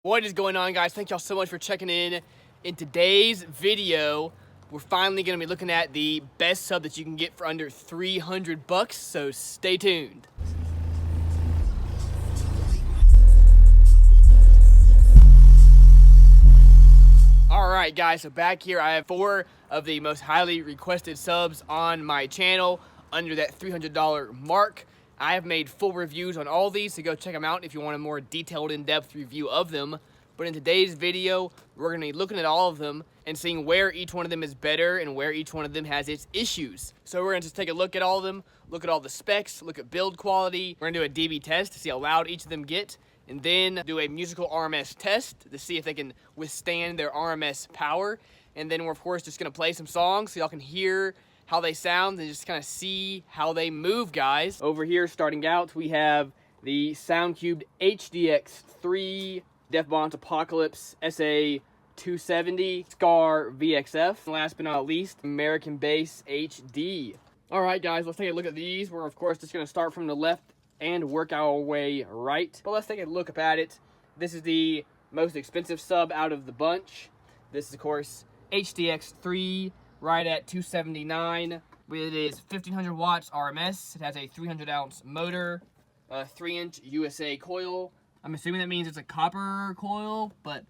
What is going on, guys? Thank y'all so much for checking in. In today's video, we're finally going to be looking at the best sub that you can get for under 300 bucks, so stay tuned. Alright guys, so back here I have 4 of the most highly requested subs on my channel under that $300 mark. I have made full reviews on all these, so go check them out if you want a more detailed, in-depth review of them. But in today's video, we're going to be looking at all of them and seeing where each one of them is better and where each one of them has its issues. So we're going to just take a look at all of them, look at all the specs, look at build quality. We're going to do a DB test to see how loud each of them get, and then do a musical RMS test to see if they can withstand their RMS power. And then we're, of course, just going to play some songs so y'all can hear how they sound and just kind of see how they move, guys. Over here, starting out, we have the SoundQubed HDX3 Bonce Apocalypse SA270 Skar VXF. And last but not least, American Bass HD. All right, guys, let's take a look at these. We're, of course, just going to start from the left and work our way right. But let's take a look at it. This is the most expensive sub out of the bunch. This is, of course, HDX3. Right at $279. It is 1500 watts RMS. It has a 300 ounce motor, a 3-inch USA coil. I'm assuming that means it's a copper coil, but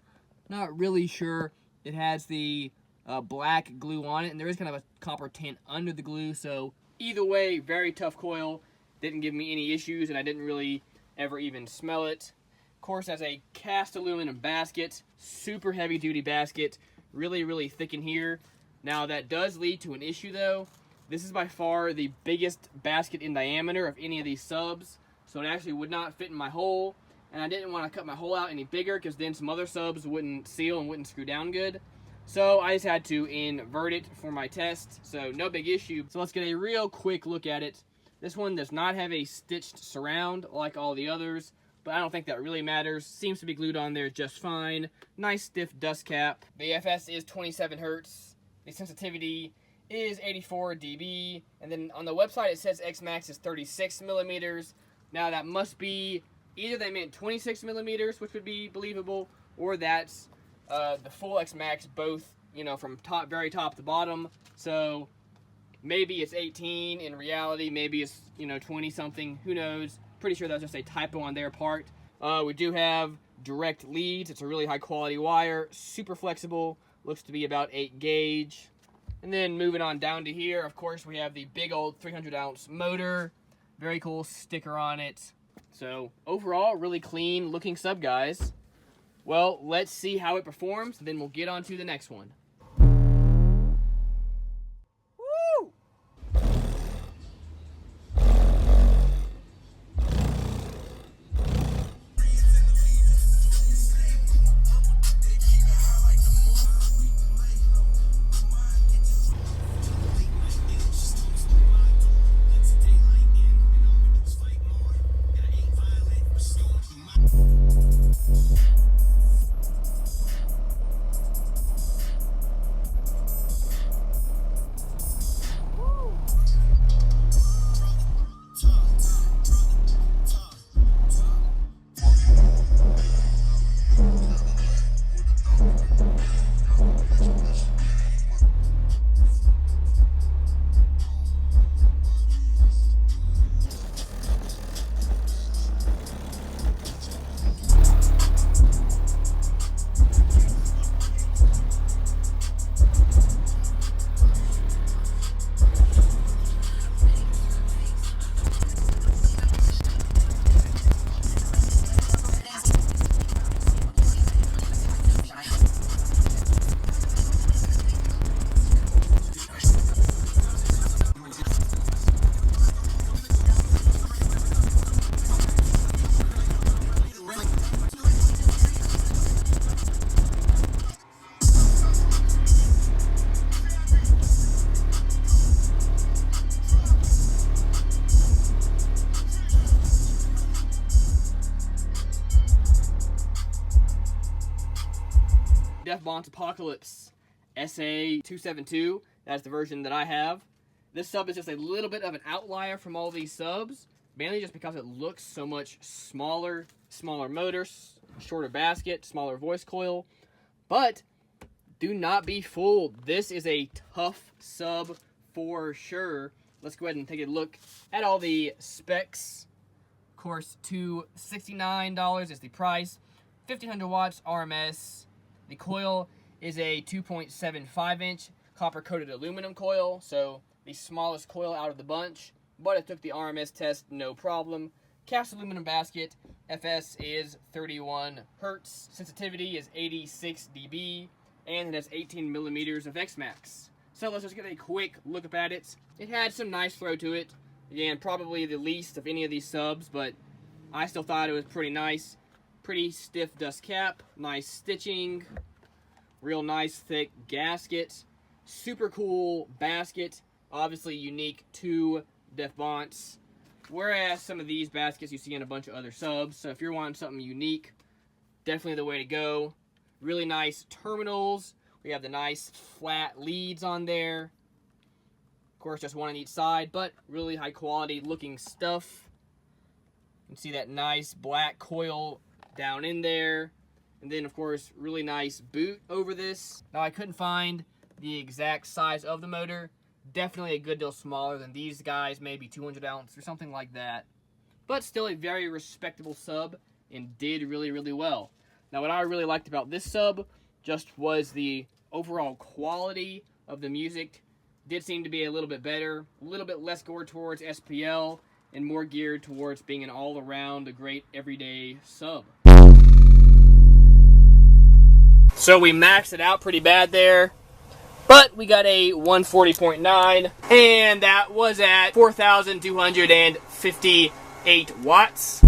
not really sure. It has the black glue on it, and there is kind of a copper tint under the glue. So either way, very tough coil. Didn't give me any issues, and I didn't really ever even smell it. Of course, it has a cast aluminum basket, super heavy duty basket, really thick in here. Now, that does lead to an issue, though. This is by far the biggest basket in diameter of any of these subs, so it actually would not fit in my hole, and I didn't want to cut my hole out any bigger because then some other subs wouldn't seal and wouldn't screw down good. So I just had to invert it for my test, so no big issue. So let's get a real quick look at it. This one does not have a stitched surround like all the others, but I don't think that really matters. Seems to be glued on there just fine. Nice stiff dust cap. The FS is 27 hertz. The sensitivity is 84 dB, and then on the website it says X max is 36 millimeters. Now that must be either they meant 26 millimeters, which would be believable, or that's the full X max, both, you know, from top, very top to bottom. So maybe it's 18 in reality, maybe it's, you know, 20 something, who knows. Pretty sure that's just a typo on their part. We do have direct leads. It's a really high quality wire, super flexible. Looks to be about 8 gauge. And then moving on down to here, of course, we have the big old 300 ounce motor. Very cool sticker on it. So overall, really clean looking sub, guys. Well, let's see how it performs, then we'll get on to the next one. Bonce Apocalypse SA272. That's the version that I have. This sub is just a little bit of an outlier from all these subs, mainly just because it looks so much smaller. Smaller motor, shorter basket, smaller voice coil, but do not be fooled. This is a tough sub for sure. Let's go ahead and take a look at all the specs. Of course, $269 is the price. 1500 watts RMS. The coil is a 2.75 inch copper coated aluminum coil, so the smallest coil out of the bunch, but it took the RMS test no problem. Cast aluminum basket. FS is 31 hertz. Sensitivity is 86 dB, and it has 18 millimeters of X-Max. So let's just get a quick look up at it. It had some nice throw to it. Again, probably the least of any of these subs, but I still thought it was pretty nice. Pretty stiff dust cap, nice stitching, real nice thick gasket, super cool basket, obviously unique to Def Bonce, whereas some of these baskets you see in a bunch of other subs. So if you're wanting something unique, definitely the way to go. Really nice terminals. We have the nice flat leads on there. Of course, just one on each side, but really high quality looking stuff. You can see that nice black coil down in there. And then, of course, really nice boot over this. Now, I couldn't find the exact size of the motor. Definitely a good deal smaller than these guys, maybe 200 ounce or something like that. But still a very respectable sub and did really, really well. Now, what I really liked about this sub just was the overall quality of the music. Did seem to be a little bit better, a little bit less geared towards SPL, and more geared towards being an all-around, a great everyday sub. So we maxed it out pretty bad there, but we got a 140.9, and that was at 4,258 watts.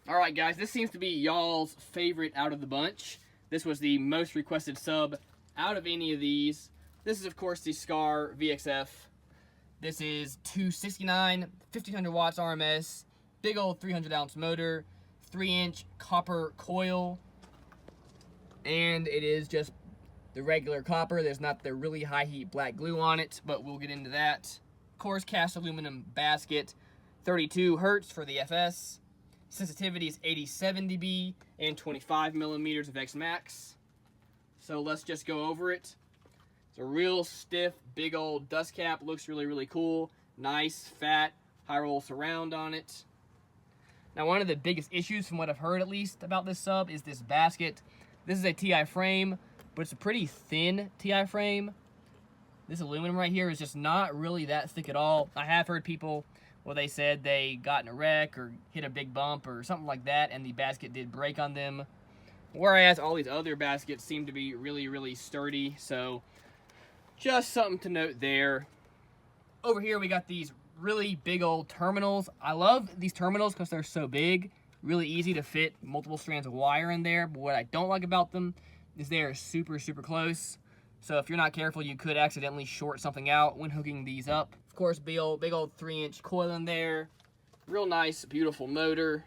Alright guys, this seems to be y'all's favorite out of the bunch. This was the most requested sub out of any of these. This is of course the Skar VXF. This is 269, 1500 watts RMS, big old 300 ounce motor, 3-inch copper coil, and it is just the regular copper. There's not the really high heat black glue on it, but we'll get into that. Of course, cast aluminum basket, 32 hertz for the FS. Sensitivity is 87 dB and 25 millimeters of X-Max. So let's just go over it. It's a real stiff, big old dust cap. Looks really, really cool. Nice, fat, high roll surround on it. Now, one of the biggest issues, from what I've heard at least, about this sub is this basket. This is a TI frame, but it's a pretty thin TI frame. This aluminum right here is just not really that thick at all. I have heard people, well, they said they got in a wreck or hit a big bump or something like that, and the basket did break on them. Whereas all these other baskets seem to be really, really sturdy. So just something to note there. Over here we got these really big old terminals. I love these terminals because they're so big. Really easy to fit multiple strands of wire in there. But what I don't like about them is they are super, super close. So if you're not careful, you could accidentally short something out when hooking these up. Of course, big old 3-inch coil in there. Real nice, beautiful motor.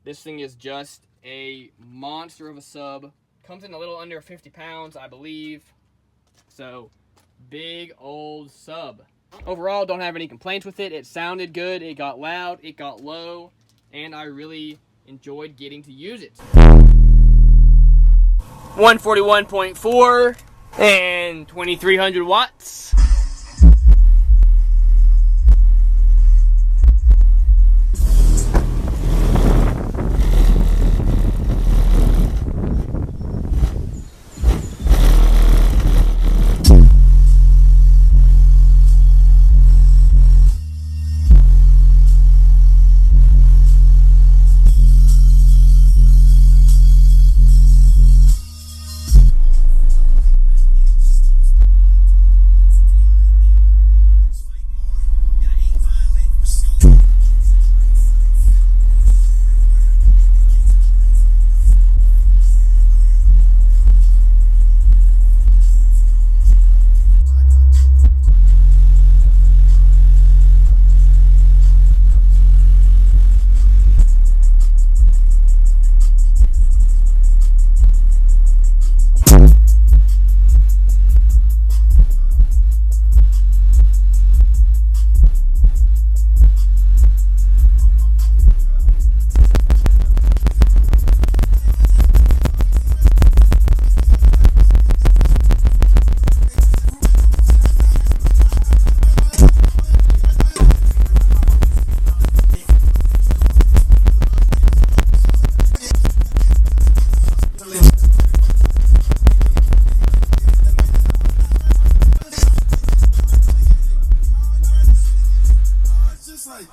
This thing is just a monster of a sub. Comes in a little under 50 pounds, I believe. So big old sub. Overall, don't have any complaints with it. It sounded good, it got loud, it got low, and I really enjoyed getting to use it. 141.4 and 2300 watts.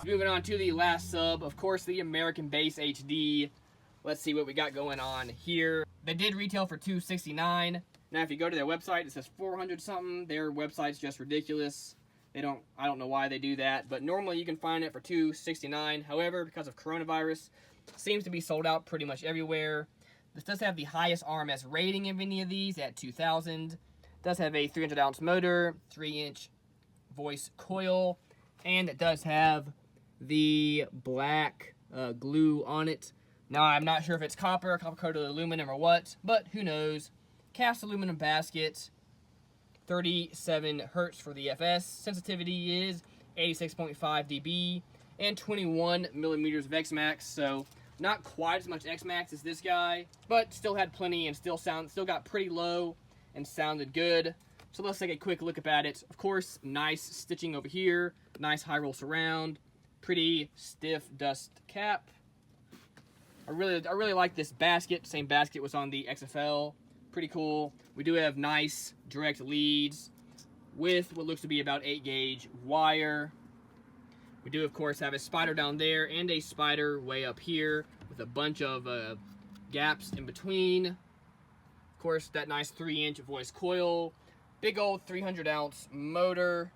Moving on to the last sub, of course, the American Bass HD. Let's see what we got going on here. They did retail for $269. Now, if you go to their website, it says 400 something. Their website's just ridiculous. I don't know why they do that, but normally you can find it for $269. However, because of coronavirus, it seems to be sold out pretty much everywhere. This does have the highest RMS rating of any of these at 2,000. It does have a 300-ounce motor, 3-inch voice coil, and it does have the black glue on it. Now, I'm not sure if it's copper-coated aluminum or what, but who knows. Cast aluminum basket, 37 hertz for the FS. Sensitivity is 86.5 dB and 21 millimeters of X-Max, so not quite as much X-Max as this guy, but still had plenty and still got pretty low and sounded good. So let's take a quick look at it. Of course, nice stitching over here, nice high roll surround, pretty stiff dust cap. I really like this basket. Same basket was on the XFL. Pretty cool. We do have nice direct leads with what looks to be about 8-gauge wire. We do, of course, have a spider down there and a spider way up here with a bunch of gaps in between. Of course, that nice 3-inch voice coil. Big old 300-ounce motor.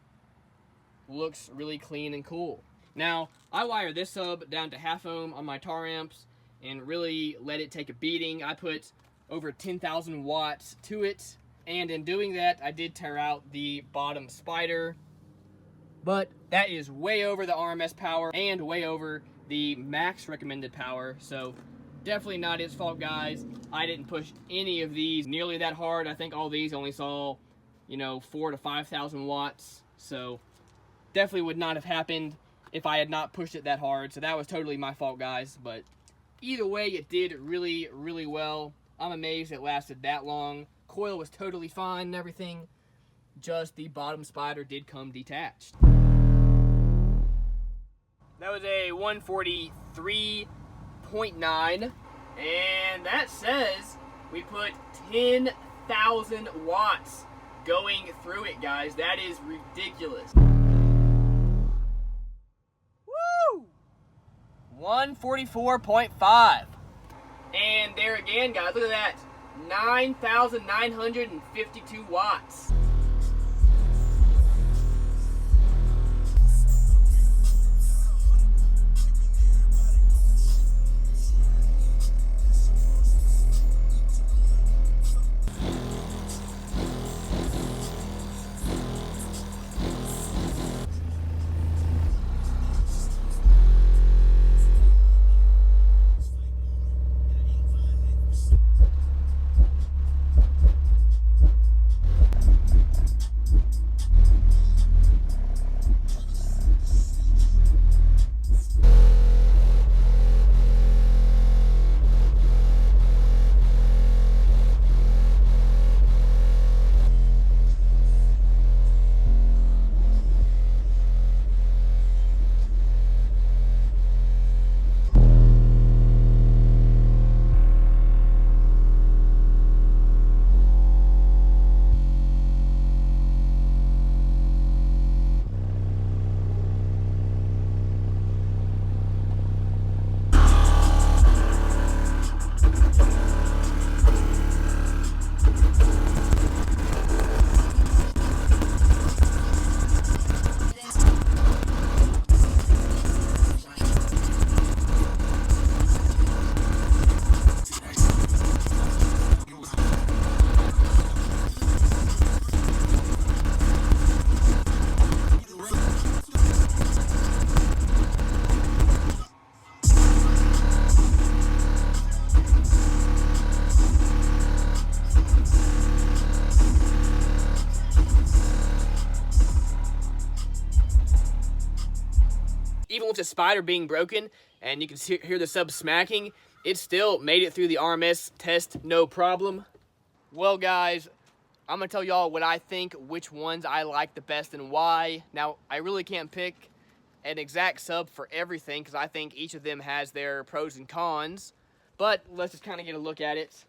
Looks really clean and cool. Now, I wire this sub down to half ohm on my tar amps and really let it take a beating. I put over 10,000 watts to it, and in doing that, I did tear out the bottom spider, but that is way over the RMS power and way over the max recommended power, so definitely not its fault, guys. I didn't push any of these nearly that hard. I think all these only saw, 4,000 to 5,000 watts, so definitely would not have happened if I had not pushed it that hard, so that was totally my fault, guys. But either way, it did really, really well. I'm amazed it lasted that long. Coil was totally fine and everything, just the bottom spider did come detached. That was a 143.9, and that says we put 10,000 watts going through it, guys. That is ridiculous. Woo! 144.5. And there again, guys, look at that. 9,952 watts. even with the spider being broken, and you can hear the sub smacking, it still made it through the RMS test no problem. Well guys, I'm gonna tell y'all what I think, which ones I like the best and why. Now, I really can't pick an exact sub for everything because I think each of them has their pros and cons, but let's just kind of get a look at it.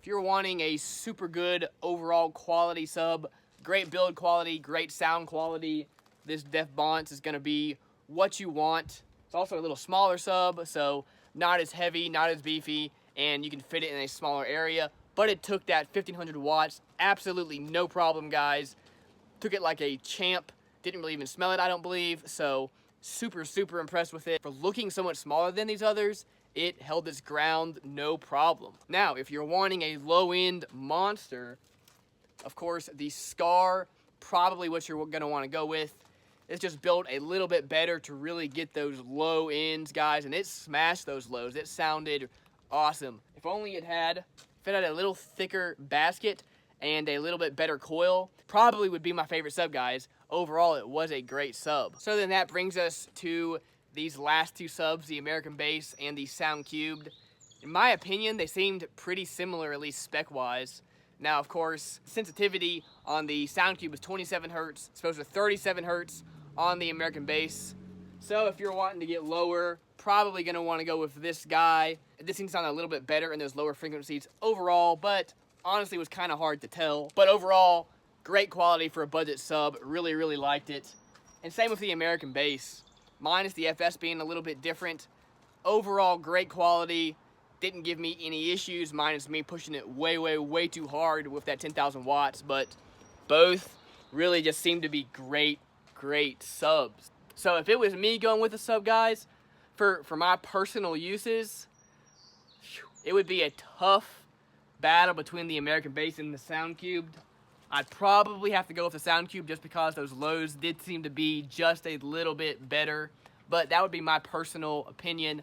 If you're wanting a super good overall quality sub, great build quality, great sound quality, this Def Bonce is gonna be what you want. It's also a little smaller sub, so not as heavy, not as beefy, and you can fit it in a smaller area, but it took that 1500 watts, absolutely no problem, guys. Took it like a champ, didn't really even smell it, I don't believe, so super, super impressed with it. For looking so much smaller than these others, it held its ground no problem. Now, if you're wanting a low-end monster, of course, the Skar, probably what you're gonna wanna go with. It's just built a little bit better to really get those low ends, guys, and it smashed those lows. It sounded awesome. If only it had a little thicker basket and a little bit better coil, probably would be my favorite sub, guys. Overall, it was a great sub. So then that brings us to these last two subs, the American Bass and the SoundQubed. In my opinion, they seemed pretty similar, at least spec-wise. Now, of course, sensitivity on the SoundQubed was 27 hertz, as opposed to 37 hertz on the American Bass. So if you're wanting to get lower, probably gonna wanna go with this guy. This seems to sound a little bit better in those lower frequencies overall, but honestly it was kind of hard to tell. But overall, great quality for a budget sub. Really, really liked it. And same with the American Bass. Minus the FS being a little bit different. Overall, great quality. Didn't give me any issues, minus me pushing it way, way, way too hard with that 10,000 watts. But both really just seemed to be great, great subs. So if it was me going with the sub, guys, for my personal uses, it would be a tough battle between the American Bass and the SoundQubed. I'd probably have to go with the SoundQubed just because those lows did seem to be just a little bit better, but that would be my personal opinion.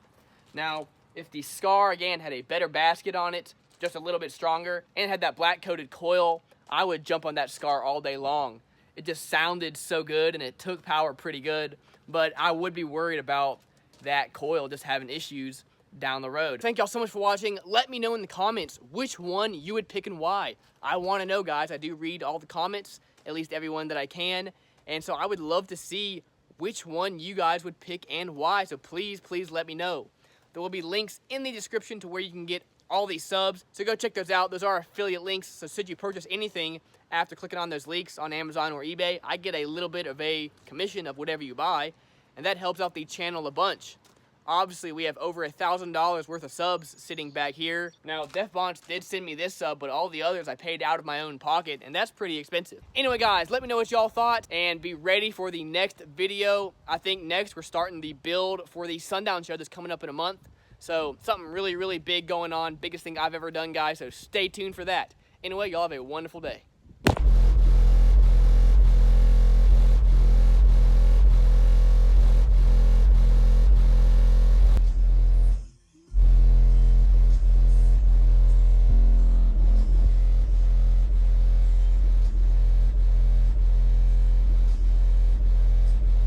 Now, if the Skar, again, had a better basket on it, just a little bit stronger, and had that black coated coil, I would jump on that Skar all day long. It just sounded so good, and it took power pretty good, but I would be worried about that coil just having issues down the road. Thank y'all so much for watching. Let me know in the comments which one you would pick and why. I want to know, guys. I do read all the comments, at least every one that I can, and so I would love to see which one you guys would pick and why, so please, please let me know. There will be links in the description to where you can get all these subs, so go check those out. Those are affiliate links, so should you purchase anything after clicking on those links on Amazon or eBay, I get a little bit of a commission of whatever you buy, and that helps out the channel a bunch. Obviously, we have over $1,000 worth of subs sitting back here. Now, Def Bonce did send me this sub, but all the others I paid out of my own pocket, and that's pretty expensive. Anyway, guys, let me know what y'all thought, and be ready for the next video. I think next we're starting the build for the Sundown show that's coming up in a month. So, something really, really big going on. Biggest thing I've ever done, guys, so stay tuned for that. Anyway, y'all have a wonderful day.